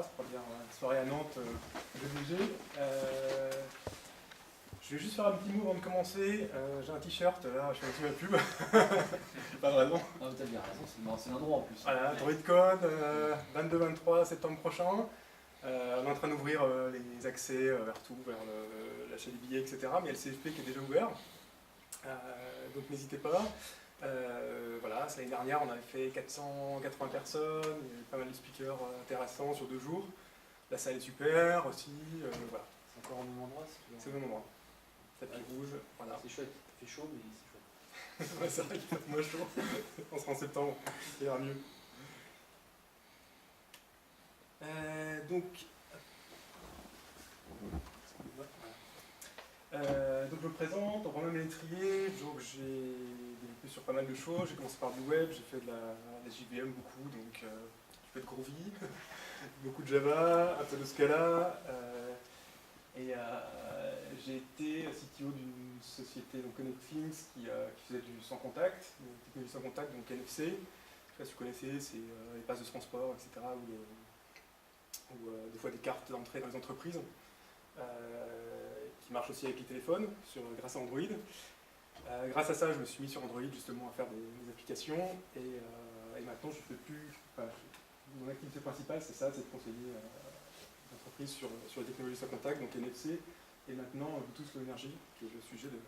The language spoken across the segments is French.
C'est pour dire soirée à Nantes de BG. Je vais juste faire un petit mot avant de commencer. J'ai un t-shirt, là je fais aussi ma pub. Pas vraiment. Ah, t'as bien raison, c'est l'endroit en plus. Voilà, DroidCon, 22-23 septembre prochain. On est en train d'ouvrir les accès vers tout, vers l'achat des billets, etc. Mais il y a le CFP qui est déjà ouvert. Donc n'hésitez pas. Voilà, l'année dernière on avait fait 480 personnes, il y avait pas mal de speakers intéressants sur 2 jours. La salle est super aussi, voilà. C'est encore au même endroit? C'est au même endroit. Tapis rouge, voilà. C'est chouette, il fait chaud mais c'est chouette. Ouais, c'est vrai qu'il fait moins chaud, on sera en septembre, il ira mieux. Donc je me présente, Romain Ménétrier, donc j'ai développé sur pas mal de choses, j'ai commencé par du web, j'ai fait de la JVM beaucoup, donc un peu de Groovy, beaucoup de Java, un peu de Scala, et j'ai été CTO d'une société, donc ConnectThings, qui faisait du sans contact, une technologie sans contact, donc NFC, je ne sais pas si vous connaissez, c'est les passes de transport, etc., ou des fois des cartes d'entrée dans les entreprises. Qui marche aussi avec les téléphones, grâce à Android. Grâce à ça, je me suis mis sur Android justement à faire des applications et maintenant je fais plus. Enfin, mon activité principale c'est ça, c'est de conseiller l'entreprise sur les technologies sans contact, donc NFC et maintenant Bluetooth Low Energy, qui est le sujet de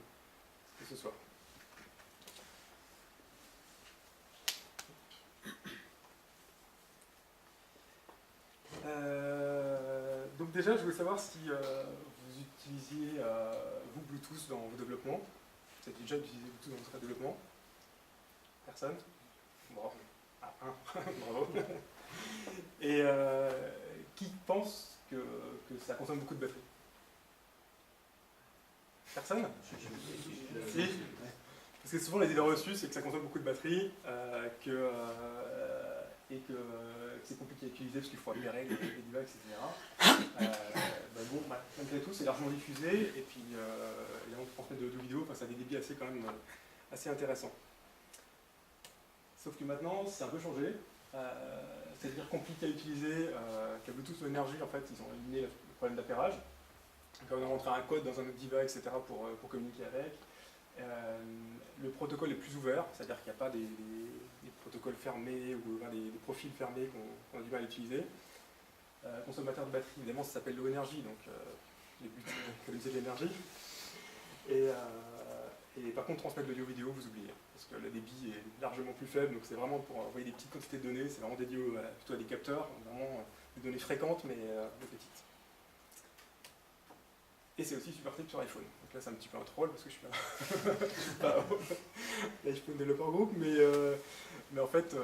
ce soir. Donc déjà, je voulais savoir si vous utilisiez vous Bluetooth dans vos développements. Vous avez déjà utilisé Bluetooth dans votre développement? Personne? Bravo. Ah, un. Bravo. Et qui pense que ça consomme beaucoup de batterie? Personne? Si. Parce que souvent les idées reçues, c'est que ça consomme beaucoup de batterie, et que c'est compliqué à utiliser parce qu'il faut libérer les devices, etc. Malgré tout, c'est largement diffusé, et puis on transmet de vidéos, ça a des débits quand même assez intéressants. Sauf que maintenant, c'est un peu changé. C'est-à-dire compliqué à utiliser, qu'à Bluetooth Low Energy, en fait, ils ont éliminé le problème d'appairage. Donc on a rentré un code dans un autre device, etc. pour communiquer avec. Le protocole est plus ouvert, c'est-à-dire qu'il n'y a pas des protocoles fermés ou des profils fermés qu'on a du mal à utiliser. Consommateur de batterie, évidemment, ça s'appelle Low Energy, donc le but c'est d'économiser de l'énergie. Et par contre, transmettre l'audio vidéo, vous oubliez, parce que le débit est largement plus faible, donc c'est vraiment pour envoyer des petites quantités de données, c'est vraiment dédié plutôt à des capteurs, vraiment des données fréquentes mais petites. Et c'est aussi supporté sur iPhone. Donc là, c'est un petit peu un troll parce que je suis pas l'iPhone Developer Group, mais en fait,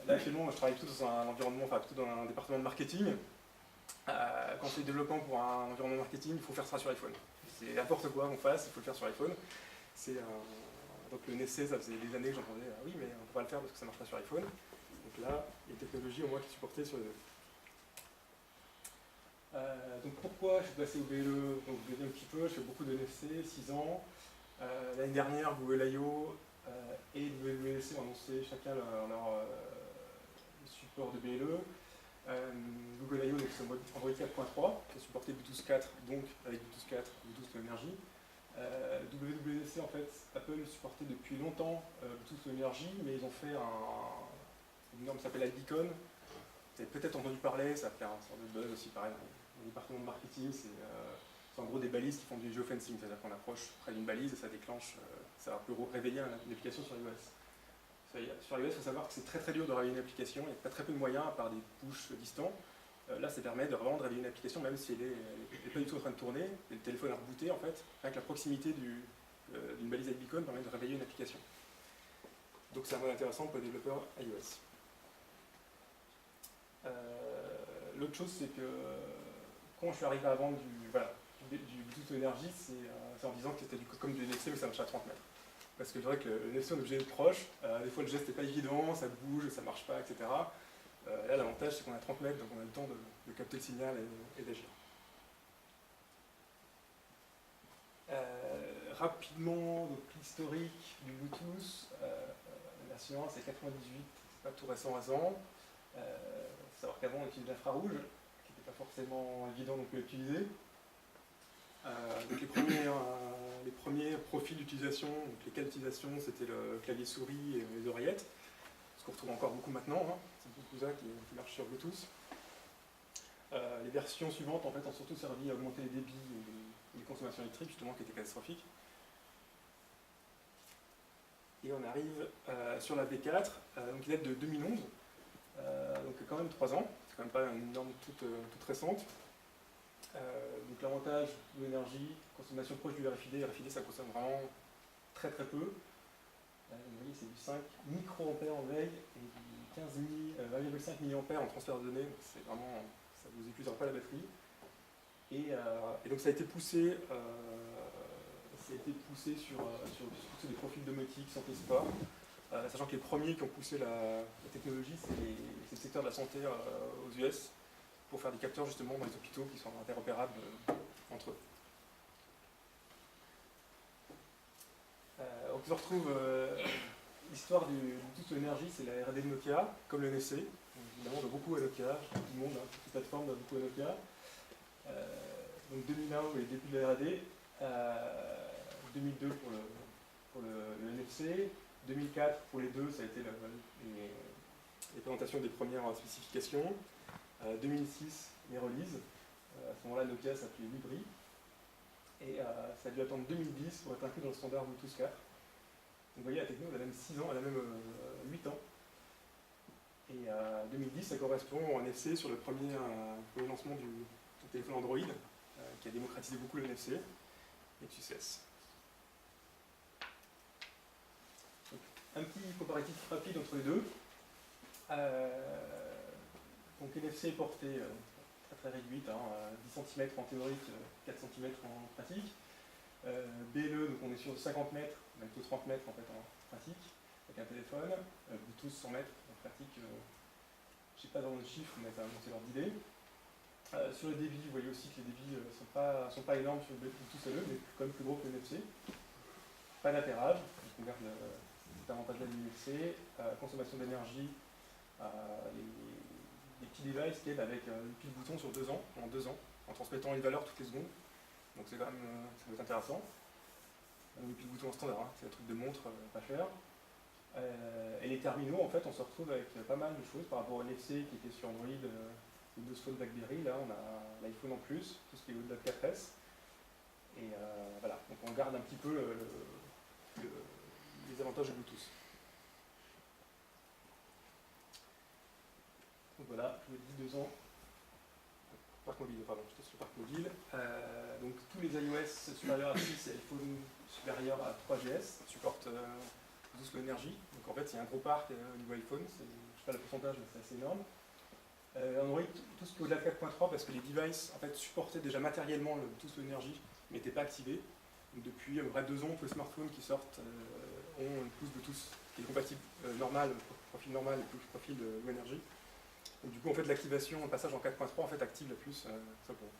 là actuellement, je travaille plutôt dans un environnement, plutôt dans un département de marketing. Quand on fait du développement pour un environnement marketing, il faut faire ça sur iPhone. C'est n'importe quoi qu'on fasse, il faut le faire sur iPhone. Donc le NFC, ça faisait des années que j'entendais oui, mais on ne peut pas le faire parce que ça ne marche pas sur iPhone. Donc là, il y a une technologie au moins qui est supportée sur les deux. Donc pourquoi je suis passé au BLE? Donc je l'ai dit un petit peu, je fais beaucoup de NFC, 6 ans. L'année dernière, Google I.O. Et WWDC ont annoncé chacun leur support de BLE. Google I.O. c'est Android 4.3 qui a supporté Bluetooth 4, donc avec Bluetooth 4, Bluetooth Low Energy. WWDC, en fait, Apple supportait depuis longtemps Bluetooth Low Energy, mais ils ont fait une norme qui s'appelle iBeacon. Vous avez peut-être entendu parler, ça fait un sort de buzz aussi, pareil, dans le département de marketing. C'est en gros des balises qui font du geofencing, c'est-à-dire qu'on approche près d'une balise et ça déclenche, ça peut réveiller une application sur iOS. Sur iOS, il faut savoir que c'est très très dur de réveiller une application, il n'y a pas très peu de moyens à part des pushs distants. Là, ça permet vraiment de réveiller une application, même si elle n'est pas du tout en train de tourner, et le téléphone est rebooté en fait, avec la proximité d'une balise iBeacon permet de réveiller une application. Donc c'est un mode intéressant pour les développeurs iOS. L'autre chose, c'est que quand je suis arrivé à vendre du Bluetooth Energy, c'est en disant que c'était comme du NFC, mais ça marche à 30 mètres. Parce que c'est vrai que le NFC, on est obligé d'être proche, des fois le geste n'est pas évident, ça bouge, ça marche pas, etc. Là, l'avantage, c'est qu'on est à 30 mètres, donc on a le temps de capter le signal et d'agir. Rapidement, donc l'historique du Bluetooth, la version 1, c'est 98, c'est pas tout récent. savoir qu'avant on utilisait l'infrarouge, qui n'était pas forcément évident non plus à utiliser. Donc les premiers profils d'utilisation, donc les cas d'utilisation, c'était le clavier souris et les oreillettes, ce qu'on retrouve encore beaucoup maintenant, hein. C'est beaucoup ça qui marche sur Bluetooth. Les versions suivantes en fait, ont surtout servi à augmenter les débits et les consommations électriques, justement, qui étaient catastrophiques. Et on arrive sur la V4, qui date de 2011, donc quand même 3 ans, c'est quand même pas une norme toute récente. Donc l'avantage de l'énergie, consommation proche du RFID, RFID ça consomme vraiment très très peu. Vous voyez c'est du 5 microampères en veille et du 1,5 milliampères en transfert de données, c'est vraiment, ça ne vous épuisera pas la batterie. Et donc ça a été poussé sur des profils domotiques, santé sport, sachant que les premiers qui ont poussé la technologie, c'est le secteur de la santé aux US, pour faire des capteurs justement dans les hôpitaux qui sont interopérables entre eux. Donc on retrouve l'histoire du Bluetooth de l'énergie, c'est la R&D de Nokia, comme le NFC. Donc, évidemment, on doit beaucoup à Nokia, tout le monde, hein, toute plateforme doit beaucoup à Nokia. Donc 2001, les débuts de la R&D, 2002 pour le NFC, 2004 pour les deux, ça a été les présentations des premières spécifications. 2006, les releases. À ce moment-là, Nokia s'appelait Libri. Et ça a dû attendre 2010 pour être inclus dans le standard Bluetooth 4. Donc vous voyez, la techno, elle a même 6 ans, elle a même 8 ans. Et 2010, ça correspond au NFC sur le premier lancement du téléphone Android, qui a démocratisé beaucoup le NFC, et de succès. Un petit comparatif rapide entre les deux. Donc NFC est porté très réduite, hein, 10 cm en théorie, 4 cm en pratique. BLE, donc on est sur 50 mètres, même plutôt 30 mètres en fait en pratique, avec un téléphone. Bluetooth 100 mètres, en pratique, je ne sais pas dans le chiffre, mais ça va monter l'ordre d'idée. Sur le débit, vous voyez aussi que les débits ne sont pas énormes sur le Bluetooth LE, mais quand même plus gros que le NFC. Pas d'atterrage, donc on garde cet avantage-là du NFC. Consommation d'énergie, les petits devices qui aident avec une pile bouton sur 2 ans, en transmettant une valeur toutes les secondes. Donc c'est quand même, ça va être intéressant. Une pile bouton en standard, hein, c'est un truc de montre pas cher. Et les terminaux, en fait, on se retrouve avec pas mal de choses par rapport au NFC qui était sur Android, Windows Phone, BlackBerry. Là, on a l'iPhone en plus, tout ce qui est au-delà de 4S. Et voilà, donc on garde un petit peu les avantages de Bluetooth. Donc voilà, je vous ai dit 2 ans. Parc mobile, pardon, je teste le parc mobile. Donc tous les iOS supérieurs à 6 et iPhone supérieurs à 3GS supportent Bluetooth Low Energy. Donc en fait, il y a un gros parc au niveau iPhone, je ne sais pas le pourcentage, mais c'est assez énorme. Android, tout ce qui est au-delà de 4.3, parce que les devices en fait, supportaient déjà matériellement le Bluetooth Low Energy, mais n'étaient pas activés. Donc depuis à peu près 2 ans, tous les smartphones qui sortent ont une pouce Bluetooth qui est compatible normal, profil normal et profil de Low Energy. Donc du coup, en fait, l'activation, le passage en 4.3 en fait, active la puce simplement.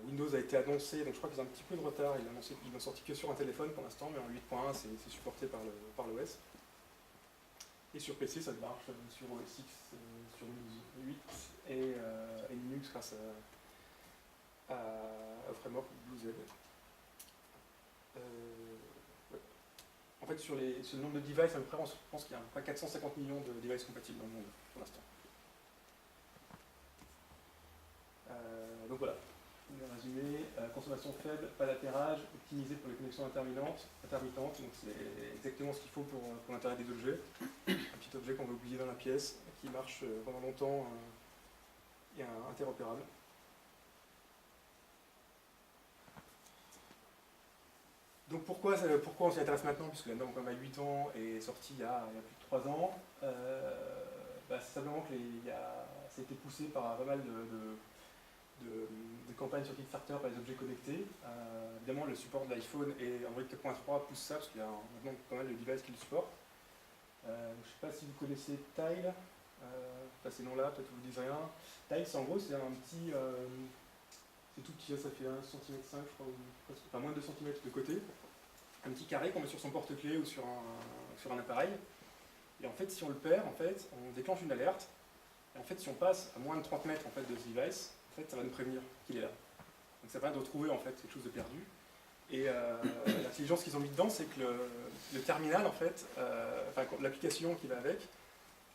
Windows a été annoncé, donc je crois qu'ils ont un petit peu de retard, ils l'ont sorti que sur un téléphone pour l'instant, mais en 8.1 c'est supporté par l'OS. Et sur PC ça marche sur OS X, sur Windows 8 et Linux grâce au framework BlueZ. Ouais. En fait sur le nombre de devices, à peu près, on pense qu'il y a à peu près 450 millions de devices compatibles dans le monde pour l'instant. Donc voilà. Résumé, consommation faible, pas d'atterrage, optimisé pour les connexions intermittentes, donc c'est exactement ce qu'il faut pour l'intérêt des objets. Un petit objet qu'on va oublier dans la pièce, qui marche pendant longtemps et interopérable. Donc pourquoi on s'y intéresse maintenant, puisque la norme a 8 ans et est sortie il y a plus de 3 ans. C'est simplement que ça a été poussé par pas mal de campagnes sur Kickstarter par les objets connectés. Évidemment, le support de l'iPhone et Android 4.3 pousse ça, parce qu'il y a maintenant pas mal de devices qui le supportent. Je ne sais pas si vous connaissez Tile, ces noms-là, peut-être que vous ne dites rien. Tile, c'est en gros, c'est un petit... c'est tout petit, ça fait 1,5 cm, je crois, enfin moins de 2 cm de côté. Un petit carré qu'on met sur son porte-clés ou sur un appareil. Et en fait, si on le perd, en fait, on déclenche une alerte. Et en fait, si on passe à moins de 30 mètres en fait, de ce device, en fait, ça va nous prévenir qu'il est là. Donc ça permet de retrouver en fait, quelque chose de perdu. Et l'intelligence qu'ils ont mis dedans, c'est que le terminal, en fait, l'application qui va avec,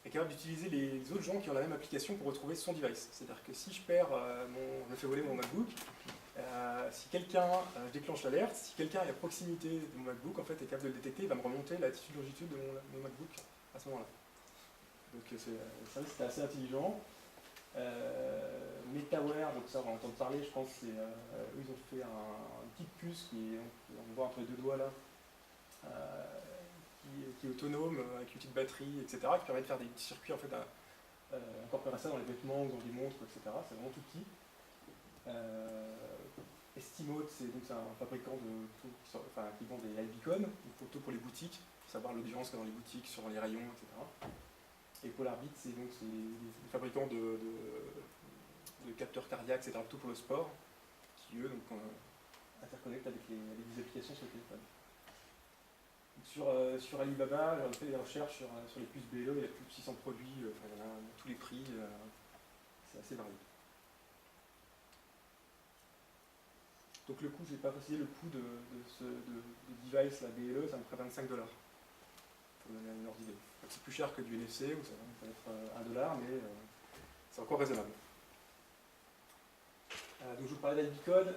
est capable d'utiliser les autres gens qui ont la même application pour retrouver son device. C'est-à-dire que si je perds, je me fais voler mon MacBook, si quelqu'un déclenche l'alerte, si quelqu'un est à proximité de mon MacBook, en fait, est capable de le détecter, il va me remonter la latitude-longitude de mon MacBook à ce moment-là. Donc ça, c'était assez intelligent. MetaWare, donc ça on va entendre parler, je pense que eux ils ont fait une petite puce on voit entre les deux doigts là, qui est autonome, avec une petite batterie, etc., qui permet de faire des petits circuits en fait, incorporer ça dans les vêtements ou dans des montres, etc. C'est vraiment tout petit. Estimote, c'est un fabricant qui vend des iBeacon, des photos pour les boutiques, pour savoir l'audience qu'il y a dans les boutiques, sur les rayons, etc. Et PolarBit, c'est des fabricants de capteurs cardiaques, etc., plutôt pour le sport, qui eux interconnectent avec des applications sur le téléphone. Donc sur Alibaba, j'ai fait des recherches sur les puces BLE, il y a plus de 600 produits, il y en a à tous les prix, c'est assez varié. Donc le coût, je n'ai pas précisé le coût de device, la BLE, ça me ferait 25$. Pour donner une ordre d'idée. C'est plus cher que du NFC, où ça va être $1, mais c'est encore raisonnable. Donc je vous parlais d'iBeacon.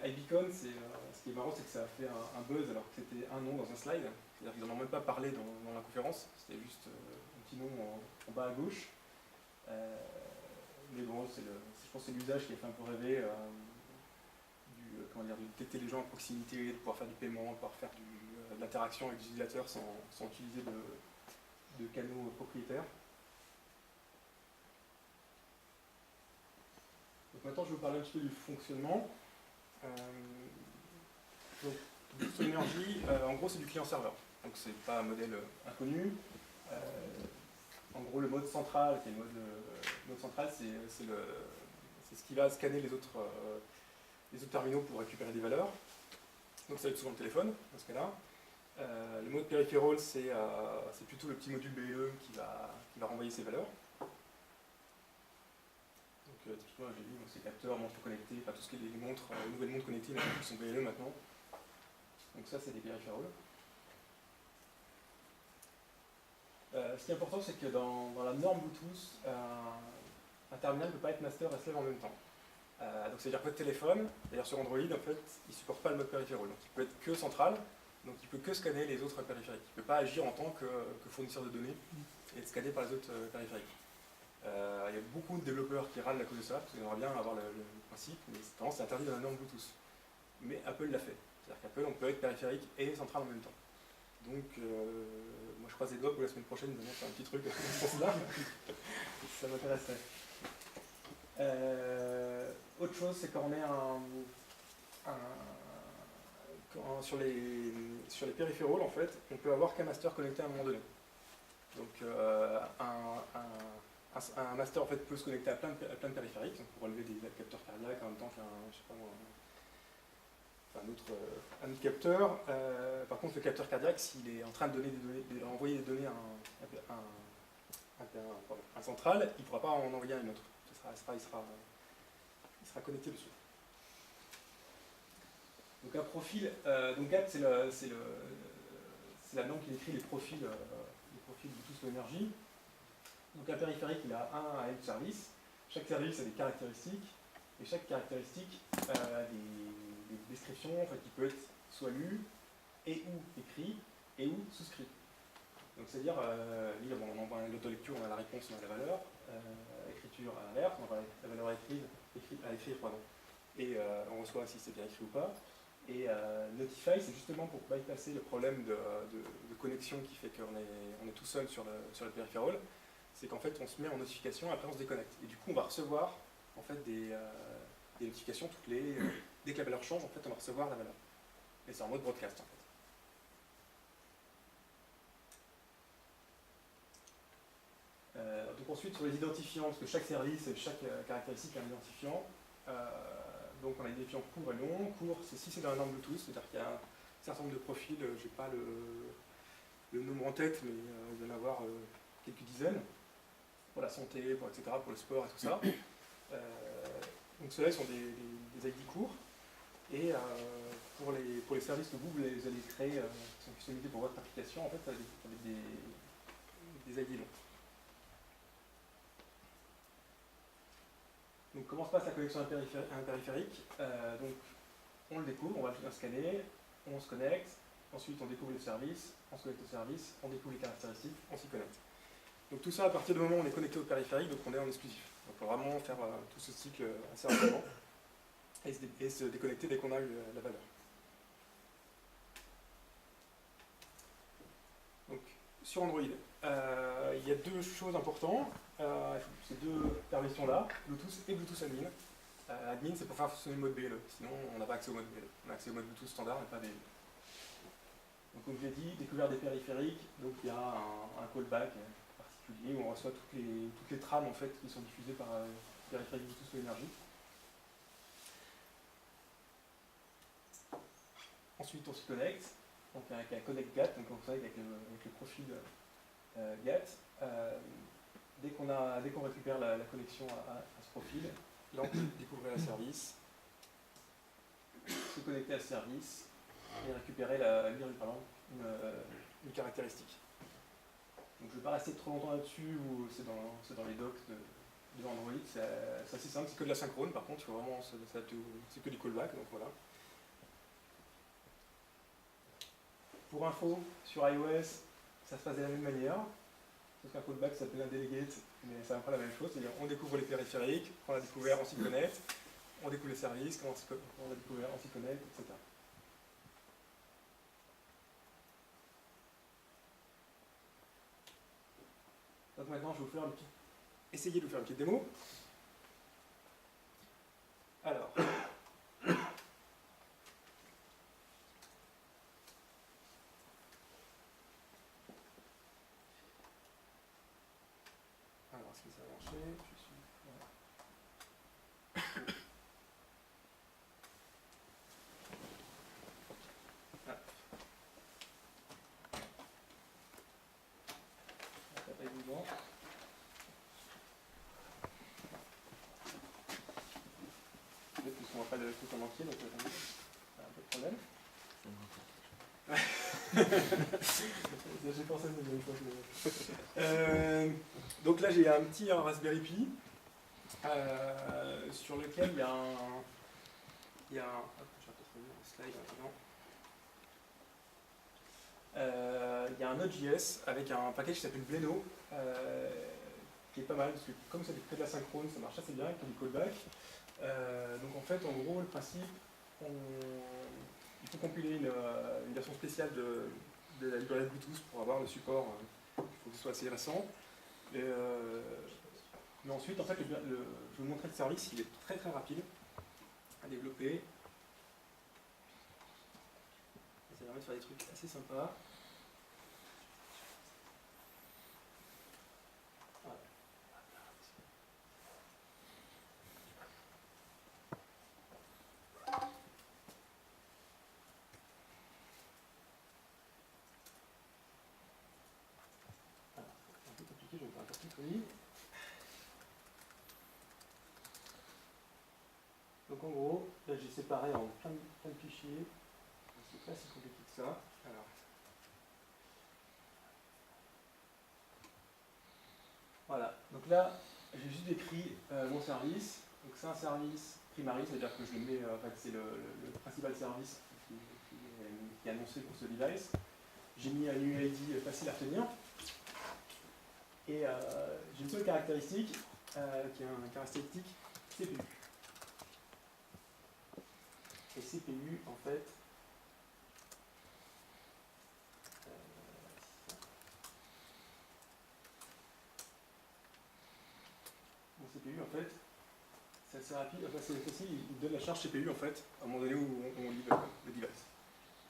iBeacon, ce qui est marrant, c'est que ça a fait un buzz alors que c'était un nom dans un slide. C'est-à-dire qu'ils n'en ont même pas parlé dans la conférence. C'était juste un petit nom en bas à gauche. Mais bon, je pense que c'est l'usage qui a fait un peu rêver. De détecter les gens à proximité, de pouvoir faire du paiement, de pouvoir faire de l'interaction avec les utilisateurs sans utiliser de canaux propriétaires. Donc maintenant, je vais vous parler un petit peu du fonctionnement. Donc, Boost Energy, en gros, c'est du client-serveur. Donc, c'est pas un modèle inconnu. En gros, le mode central, qui est le mode central, c'est ce qui va scanner les autres terminaux pour récupérer des valeurs. Donc, ça va être souvent le téléphone, dans ce cas-là. Le mode peripheral, c'est plutôt le petit module BLE qui va renvoyer ces valeurs. Donc, typiquement, j'ai vu ces capteurs, montres connectées, tout ce qui est les nouvelles montres connectées, qui sont BLE maintenant. Donc ça, c'est des peripherals. Ce qui est important, c'est que dans la norme Bluetooth, un terminal ne peut pas être master et slave en même temps. Donc c'est-à-dire que votre téléphone, d'ailleurs sur Android, en fait, il ne supporte pas le mode periphéral. Donc il peut être que central, donc il peut que scanner les autres périphériques. Il ne peut pas agir en tant que fournisseur de données et être scanné par les autres périphériques. Il y a beaucoup de développeurs qui râlent à cause de ça, parce qu'ils aimeraient bien avoir le principe, mais c'est interdit dans la norme Bluetooth. Mais Apple l'a fait. C'est-à-dire qu'Apple, on peut être périphérique et central en même temps. Donc, moi je croise les doigts pour la semaine prochaine, ils vont faire un petit truc à ce sens-là. Ça m'intéresserait. Autre chose, c'est quand on est sur les périphéraux, en fait, on peut avoir qu'un master connecté à un moment donné. Donc, un master en fait, peut se connecter à plein de périphériques, donc pour relever des capteurs cardiaques en même temps qu'un autre capteur. Par contre, le capteur cardiaque, s'il est en train de envoyer des données à un central, il ne pourra pas en envoyer à une autre. Il sera connecté dessus. Donc un profil, donc GATT, c'est la norme qui décrit les profils Bluetooth Low Energy. Donc un périphérique, il a un à N service. Chaque service a des caractéristiques, et chaque caractéristique a des descriptions en fait, qui peut être soit lu, et ou écrit, et ou souscrit. Donc c'est-à-dire, lire, on envoie l'autolecture, on a la réponse, on a la valeur, écriture à l'alerte, on envoie la valeur à écrire, et on reçoit si c'est bien écrit ou pas. Et Notify, c'est justement pour bypasser le problème de connexion qui fait qu'on est tout seul sur le périphérique. C'est qu'en fait, on se met en notification, après on se déconnecte. Et du coup, on va recevoir en fait, des notifications dès que la valeur change, en fait, on va recevoir la valeur. Et c'est en mode broadcast, en fait. Donc ensuite, sur les identifiants, parce que chaque service, chaque caractéristique a un identifiant. Donc on a l'identifiant court et long. Court, c'est si c'est dans la norme Bluetooth, c'est-à-dire qu'il y a un certain nombre de profils, j'ai pas le nombre en tête, mais il va y en avoir quelques dizaines, pour la santé, etc., pour le sport et tout ça. Donc ceux-là sont des ID courts, et pour les services que vous allez créer, qui sont customisés pour votre application, en fait, ça va être des ID longs. Donc comment se passe la connexion à un périphérique? Donc on le découvre, on va le scanner, on se connecte, ensuite on découvre le service, on se connecte au service, on découvre les caractéristiques, on s'y connecte. Donc tout ça, à partir du moment où on est connecté au périphérique, donc on est en exclusif. Donc on peut vraiment faire tout ce cycle assez rapidement et se déconnecter dès qu'on a eu la valeur. Donc sur Android, il y a deux choses importantes. Ces deux permissions-là, Bluetooth et Bluetooth Admin. Admin, c'est pour faire fonctionner le mode BLE, sinon on n'a pas accès au mode BLE. On a accès au mode Bluetooth standard, mais pas BLE. Donc comme je l'ai dit, découverte des périphériques, donc il y a un callback particulier où on reçoit toutes les trames en fait, qui sont diffusées par périphérique Bluetooth ou énergie. Ensuite on s'y connecte, donc avec un connect GAT, donc vous savez avec le profil GAT. Dès qu'on récupère la connexion à ce profil, là on peut découvrir le service, se connecter à ce service et récupérer une caractéristique. Donc je ne vais pas rester trop longtemps là-dessus, ou c'est dans les docs de Android, c'est assez simple, c'est que de la synchrone, par contre il faut vraiment s'adapter, c'est que du callback, donc voilà. Pour info, sur iOS, ça se passe de la même manière. Sauf qu'un callback s'appelle un delegate, mais c'est un peu la même chose, c'est-à-dire on découvre les périphériques, quand on l'a découvert, on s'y connecte, on découvre les services, quand on l'a découvert, on s'y connecte, etc. Donc maintenant, je vais vous faire essayer de vous faire une petite démo. Alors, est-ce que ça va marcher? Pas évident. Peut-être qu'ils ne sont pas le truc en entier, donc c'est un peu de problème. J'ai pensé à ça. Donc là j'ai un petit Raspberry Pi sur lequel il y a un je vais peut-être revenir en slide maintenant. Il y a un Node.js avec un package qui s'appelle Bleno, qui est pas mal, parce que comme c'est que de la synchrone, ça marche assez bien avec du callback. Donc en fait, en gros, le principe, il faut compiler une version spéciale de la librairie Bluetooth pour avoir le support, il faut que ce soit assez récent. Mais ensuite, en fait, je vais vous montrer le service, il est très très rapide à développer. Ça permet de faire des trucs assez sympas. Je vais faire un petit truc. Donc en gros, là j'ai séparé en plein de fichiers. C'est pas si compliqué que ça. Alors, voilà, donc là j'ai juste décrit mon service. Donc c'est un service primary, c'est-à-dire que je le mets, en fait c'est le principal service qui est annoncé pour ce device. J'ai mis un UID facile à retenir. Et j'ai une seule caractéristique, qui est une caractéristique CPU. Et CPU, en fait, mon CPU, en fait, c'est assez rapide, enfin c'est facile, il donne la charge CPU, en fait, à un moment donné où on livre le device.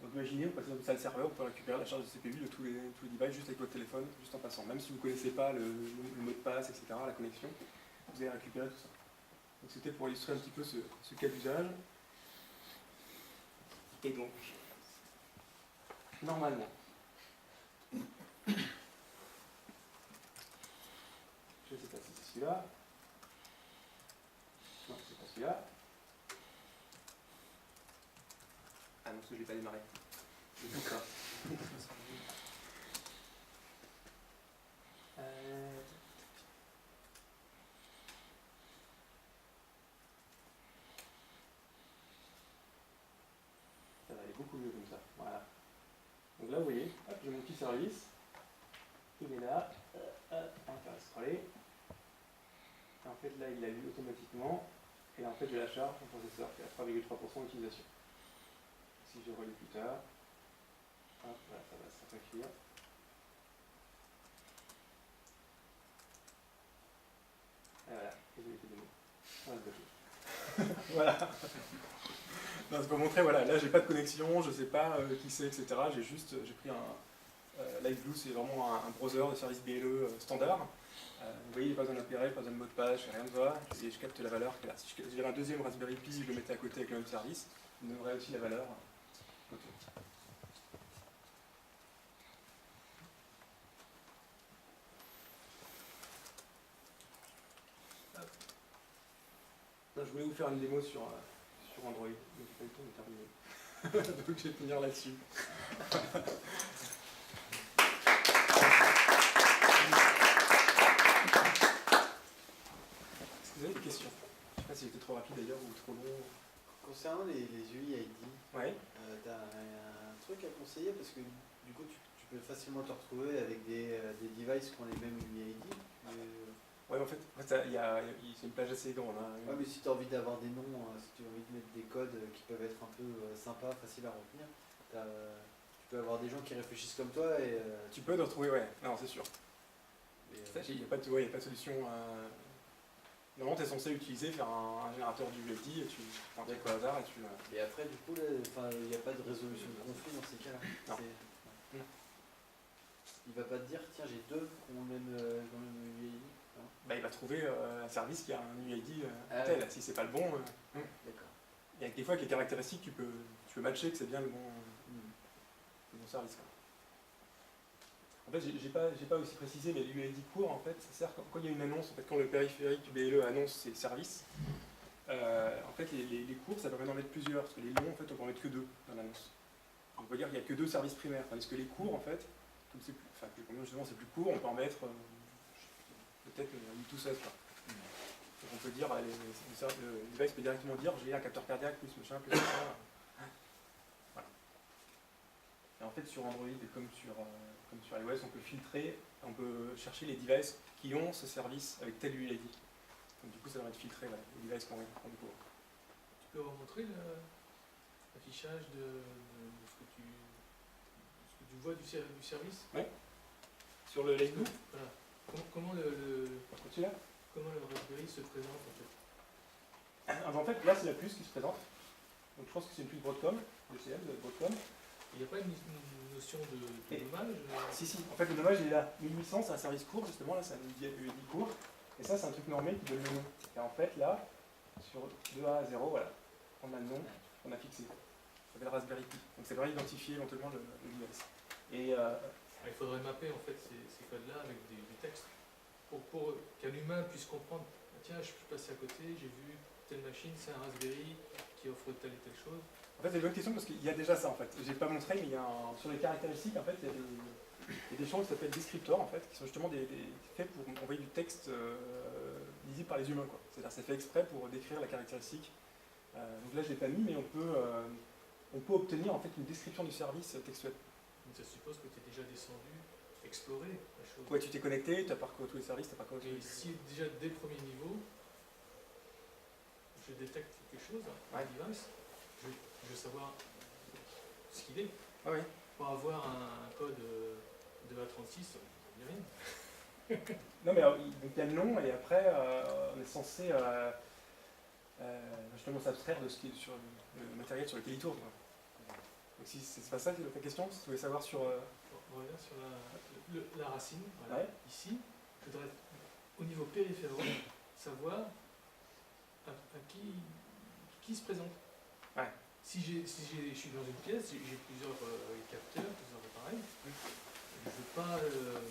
Donc imaginez, vous passez dans une salle serveur, vous pouvez récupérer la charge de CPU de tous les devices juste avec votre téléphone, juste en passant. Même si vous ne connaissez pas le mot de passe, etc., la connexion, vous allez récupérer tout ça. Donc c'était pour illustrer un petit peu ce cas d'usage. Et donc, normalement, celui-là. Non, c'est pas celui-là. Ah non, ce que je l'ai pas démarré. Je sais pas. Ça va aller beaucoup mieux comme ça. Voilà. Donc là, vous voyez, hop, j'ai mon petit service. Il est là. On va faire scroller. Et en fait, là, il l'a lu automatiquement. Et là, en fait, j'ai la charge en processeur qui est à 3,3% d'utilisation. Si je relis plus tard, hop, voilà, ça va s'affaiblir. Et voilà, et je mettais des mots. Voilà. Non, c'est pour montrer, voilà, là j'ai pas de connexion, je sais pas qui c'est, etc. J'ai pris un LiveBlue, c'est vraiment un browser de service BLE standard. Vous voyez, il n'y a pas besoin d'appareil, pas besoin de mot de passe, rien de ça. Et je capte la valeur qui est là. Si j'avais un deuxième Raspberry Pi, je le mettais à côté avec le même service, il donnerait aussi la valeur. Non, je voulais vous faire une démo sur Android, mais j'ai pas eu le temps de terminer. Donc je vais finir là-dessus. Est-ce que vous avez des questions? Je ne sais pas si j'étais trop rapide d'ailleurs ou trop long. Concernant les UID, Ouais. tu as un truc à conseiller parce que du coup tu peux facilement te retrouver avec des devices qui ont les mêmes UID. Ouais, en fait c'est une plage assez grande. Hein. Ouais, mais si tu as envie d'avoir des noms, si tu as envie de mettre des codes qui peuvent être un peu sympas, faciles à retenir, tu peux avoir des gens qui réfléchissent comme toi et. Tu peux te retrouver, ouais, non, c'est sûr. Il n'y a pas de solution. Normalement, tu es censé faire un générateur d'UID et tu prends un truc au hasard et tu. Et après, du coup, il n'y a pas de résolution de conflit dans ces cas-là. Non. Il va pas te dire, tiens, j'ai deux qui ont le même UID. Bah, il va trouver un service qui a un UID Ouais. Si c'est pas le bon. D'accord. Et avec des fois, avec les caractéristiques, tu peux matcher que c'est bien le bon service. Quoi. En fait, j'ai pas aussi précisé, mais l'UID court, en fait, ça sert quand il y a une annonce, en fait, quand le périphérique BLE annonce ses services, en fait, les courts, ça permet d'en mettre plusieurs, parce que les longs, en fait, on peut en mettre que deux dans l'annonce. On peut dire qu'il n'y a que deux services primaires, tandis que les courts, en fait, comme c'est plus, enfin, justement, c'est plus court, on peut en mettre peut-être tout seul. Donc on peut dire, le device peut directement dire, j'ai un capteur cardiaque, plus machin, plus machin. Voilà. Et en fait, sur Android, comme sur iOS, on peut filtrer, on peut chercher les devices qui ont ce service avec tel UID. Donc du coup, ça permet de filtrer les devices qu'on découvre. Tu peux remontrer l'affichage de ce que tu vois du service? Oui. Sur le LiveBlue. Voilà. Comment le Raspberry se présente en fait? En fait, là, c'est la puce qui se présente. Donc je pense que c'est une puce Broadcom, DCL de Broadcom. Il n'y a pas une notion de nommage? Si. En fait, le nommage, il est là. 1800, c'est un service court, justement. Là, c'est un UID court. Et ça, c'est un truc normé qui donne le nom. Et en fait, là, sur 2A à 0, voilà, on a le nom qu'on a fixé. Ça s'appelle Raspberry Pi. Donc ça va identifier éventuellement le device. Et il faudrait mapper en fait ces codes-là avec du texte pour qu'un humain puisse comprendre. Tiens, je suis passé à côté, j'ai vu telle machine, c'est un Raspberry qui offre telle et telle chose. En fait, c'est une bonne question parce qu'il y a déjà ça en fait. J'ai pas montré, mais sur les caractéristiques, en fait, il y a des choses qui s'appellent descriptors en fait, qui sont justement faits pour envoyer du texte lisible par les humains. C'est-à-dire c'est fait exprès pour décrire la caractéristique. Donc là, je l'ai pas mis, mais on peut obtenir en fait une description du service textuel. Donc ça suppose que tu es déjà descendu, explorer la chose. Ouais, tu t'es connecté, tu as parcouru tous les services, tu as parcouru tous les Et si déjà dès le premier niveau, je détecte quelque chose, un device, je veux savoir ce qu'il est. Ah oui. Pour avoir un code de A36, il n'y a rien. Non, mais donc il y a le nom, et après, on est censé justement s'abstraire de ce qui est sur le matériel sur lequel il tourne. Donc si c'est pas ça qui est ta question, si tu voulais savoir sur... On revient sur la racine, voilà, Ouais. ici. Je voudrais, au niveau périphéral, savoir à qui se présente. Ouais. Si je suis dans une pièce, j'ai plusieurs capteurs, plusieurs appareils, je ne veux pas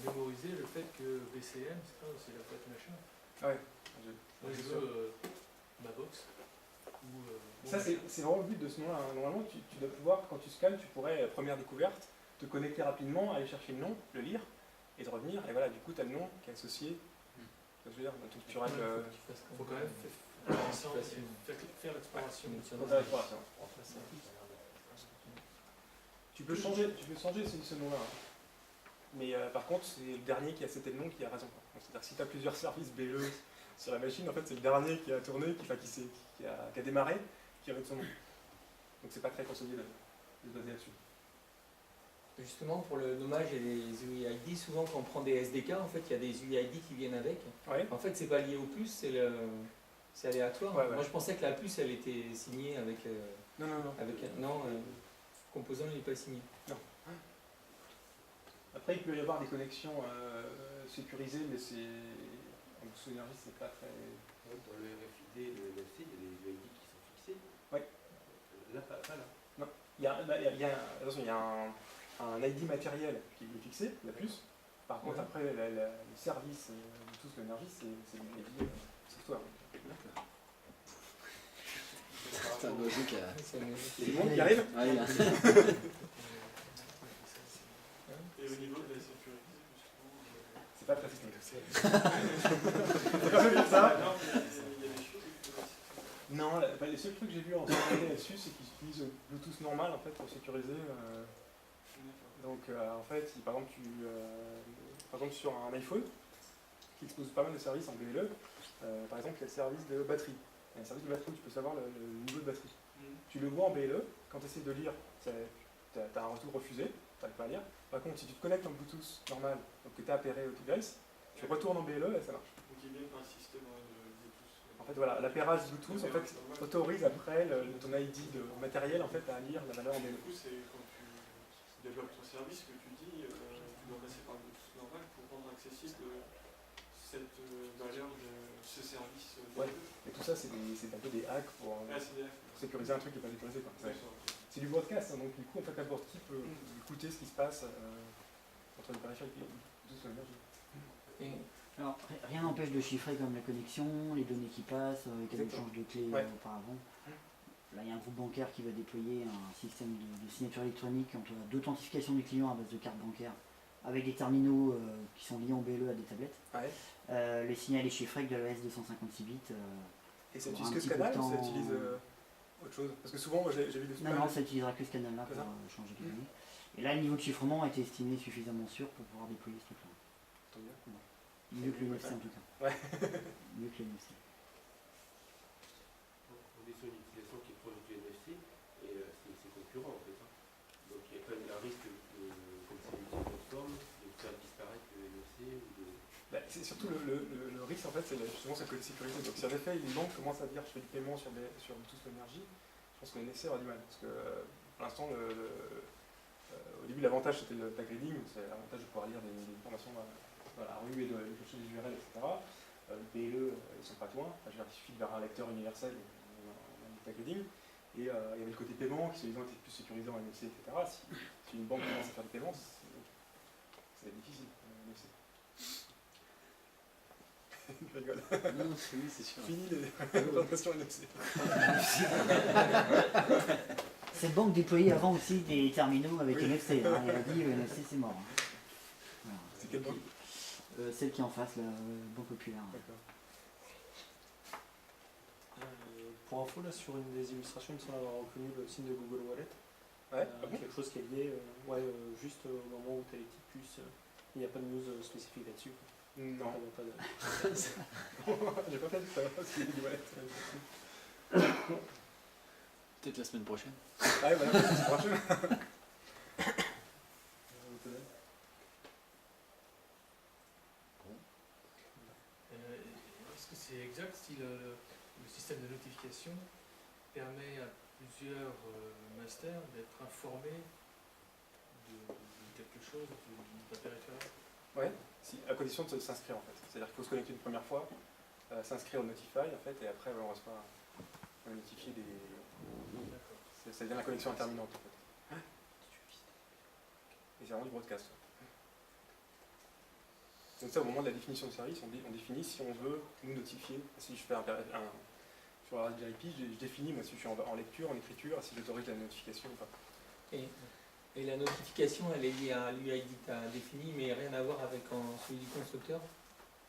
mémoriser le fait que BCM, c'est la boîte machin. Ah ouais. Moi, je veux ma box. Ça, c'est vraiment le but de ce nom-là. Hein. Normalement, tu dois pouvoir, quand tu scannes, tu pourrais, première découverte, te connecter rapidement, aller chercher le nom, le lire, et de revenir. Et voilà, du coup, tu as le nom qui est associé. Je veux dire, donc tu règles. Il faut quand même faire l'exploration. Quand t'as l'exploration. Tu peux changer ce nom-là. Hein. Mais par contre, c'est le dernier qui a cité le nom qui a raison. C'est-à-dire que si tu as plusieurs services BE sur la machine, en fait, c'est le dernier qui a tourné, qui a démarré, qui a son nom. Donc c'est pas très consolidé de se baser là-dessus. Justement, pour le nommage et les UID, souvent quand on prend des SDK, en fait, il y a des UID qui viennent avec. Ouais. En fait, c'est pas lié au plus, c'est aléatoire. Ouais, ouais. Moi, je pensais que la puce, elle était signée avec. Non. Le composant, il n'est pas signé. Non. Après, il peut y avoir des connexions sécurisées, mais c'est. En boost énergie, c'est pas très. Dans le RFID, le NFC, il y a des UID qui sont fixés. Ouais. Là, pas là. Non. Il y a un ID matériel qui est fixé, la puce. Par contre, après, le service de toute l'énergie, c'est du ID software. C'est un oiseau qui a. C'est bon, il arrive. Ah, il a- Et au niveau de la sécurité, justement, C'est pas très sécurisé. T'as pas vu ça? non, mais il y a des choses qu'il faut. Non, les seuls trucs que j'ai vus en sécurité là-dessus, c'est qu'ils utilisent Bluetooth normal en fait pour sécuriser. Donc en fait, si par exemple sur un iPhone qui expose pas mal de services en BLE, par exemple il y a le service de batterie. Il y a un service de batterie où tu peux savoir le niveau de batterie. Tu le vois en BLE, quand tu essaies de lire, tu as un retour refusé, tu n'arrives pas à lire. Par contre, si tu te connectes en Bluetooth normal, donc que tu as appairé au device, tu retournes en BLE et ça marche. Donc il y a bien un système de Bluetooth. En fait, voilà, l'appairage Bluetooth en fait, autorise après ton ID de matériel en fait, à lire la valeur en Du BLE. coup, c'est quand tu développes ton service que tu dis, tu dois passer par le Bluetooth normal pour rendre accessible cette valeur de ce service. Ouais. Et tout ça, c'est un peu des hacks pour sécuriser un truc qui n'est pas sécurisé. C'est du broadcast, hein, donc du coup, en fait, n'importe qui peut écouter ce qui se passe entre les périphériques et tout ce l'énergie. Alors, rien n'empêche de chiffrer comme la connexion, les données qui passent, avec un échange de clés auparavant. Là, il y a un groupe bancaire qui va déployer un système de signature électronique d'authentification du client à base de carte bancaire avec des terminaux qui sont liés en BLE à des tablettes. Ouais. Le signal est chiffré avec de la S256 bits. Et ça utilise que Scanal ou ça utilise autre chose? Parce que souvent, moi, j'ai vu des Non, ça utilisera que Scanal là pour changer les données. Et là, le niveau de chiffrement a été estimé suffisamment sûr pour pouvoir déployer ce truc-là. Mieux que le NFC en tout cas. Ouais. Mieux que le NFC. On est sur une utilisation qui est proche du NFC et c'est concurrent en fait. Hein. Donc il y a quand même un risque, comme c'est une plateforme, de faire disparaître le NFC ou de. C'est surtout le risque en fait, c'est justement ce côté sécurisé. Donc si en effet une banque commence à dire je fais du paiement sur toute l'énergie, je pense que le NFC aura du mal. Parce que pour l'instant, au début l'avantage c'était le tag reading, c'est l'avantage de pouvoir lire des informations dans la rue et de chercher des URL, etc. Le BLE, ils sont pas loin. Enfin, il suffit de vers un lecteur universel, on a du tag reading. Et il y avait le côté paiement qui soi-disant était plus sécurisé en NFC, etc. Si une banque commence à faire du paiement, c'est difficile. NFC. Je rigole. Non, oui, c'est sûr. Fini les présentations NFC. Cette banque déployait avant aussi des terminaux avec NFC. Hein, elle a dit NFC c'est mort. Hein. Voilà. C'est quelle banque? Celle qui est en face, la Banque Populaire. D'accord. Pour info, là, sur une des illustrations, il me semble avoir reconnu le signe de Google Wallet. Ouais. Quelque chose qui est lié, juste au moment où tu as les petites puces. Il n'y a pas de news spécifique là-dessus. Non. Pas de- J'ai pas fait de ça. C'est du wallet. Peut-être la semaine prochaine. Ah ouais, voilà, c'est prochain. Est-ce que c'est exact si le système de notification permet à plusieurs masters d'être informés de quelque chose d'un périphérique? Ouais, à condition de s'inscrire en fait. C'est-à-dire qu'il faut se connecter une première fois, s'inscrire au Notify en fait, et après on est notifié des. Ça devient la connexion interminante en fait. Et c'est vraiment du broadcast. Donc ça, au moment de la définition de service, on définit si on veut nous notifier. Si je fais sur la Raspberry Pi, je définis moi si je suis en lecture, en écriture, si j'autorise la notification ou pas. Et la notification, elle est liée à l'UID que tu as défini, mais rien à voir avec celui du constructeur?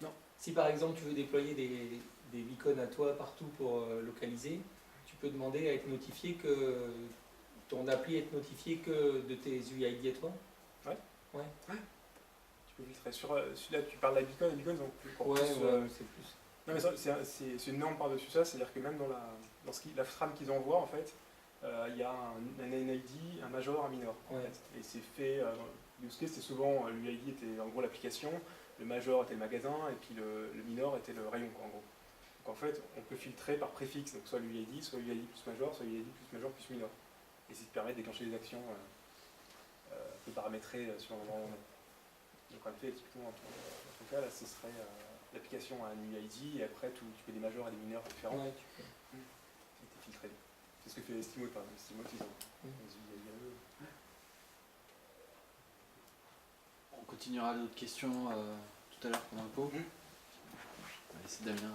Non. Si par exemple tu veux déployer des beacons à toi partout pour localiser, tu peux demander à être notifié que ton appli est notifié que de tes UID à toi? Ouais. Ouais. Tu peux filtrer. Sur celui-là, tu parles de la beacon, les beacons ont plus. C'est plus. Non, mais c'est une norme par-dessus ça, c'est-à-dire que même dans la trame qu'ils envoient, en fait, il y a un NID, un major, un minor. En fait. Et c'est fait. Use case, c'était souvent l'UID était en gros l'application, le major était le magasin, et puis le minor était le rayon, quoi, en gros. Donc en fait, on peut filtrer par préfixe, donc soit l'UID, soit UID plus major, soit UID plus major plus minor. Et ça te permet de déclencher des actions un peu paramétrées sur l'endroit où on est. Donc en effet, typiquement, dans ton cas, là, ce serait l'application a un UID, et après, tu fais des majors et des mineurs différents. Ouais, tu peux. Qui étaient filtrés. C'est ce que fait Steamot, par exemple. Steamot, ils ont des UID à eux. On continuera d'autres questions tout à l'heure pendant le pot. Allez, c'est Damien.